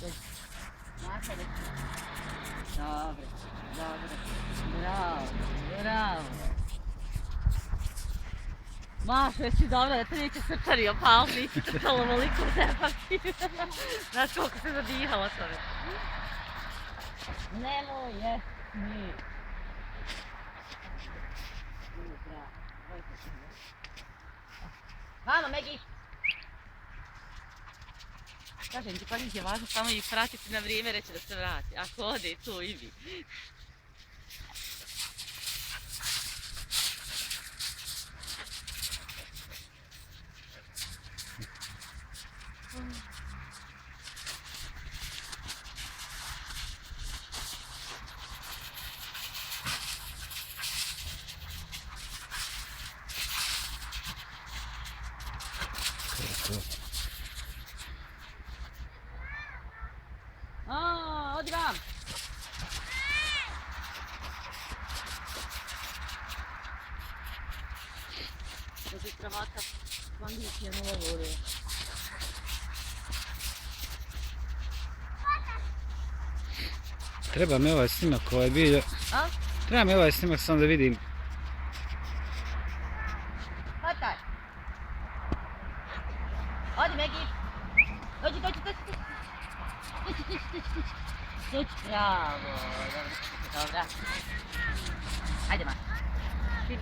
Dođi. Maka reći. Dobre, dobre. Bravo, bravo. Mašo, jesi dobra da te neće srčani opaliti, nisi čekala ovoliko zepati. Znaš koliko se zadihala čovjek. Nemoj, jesni. Vamo, Megi! Kažem ti, pa njih je važno samo ih pratiti na vrijeme, reći da se vrati. Ako ode, to i vi. Odi vam! Da bi kravata vandić je nula vode. Treba mi ovaj snimak ovaj bio. A? Treba mi ovaj snimak samo da vidim. Hvataj! Odi, Megi! Dođi, dođi, dođi, dođi! Dođi, dođi, dođi, dođi! Dođi, bravo! Dobro, dobra. Ajde, ma. Svi.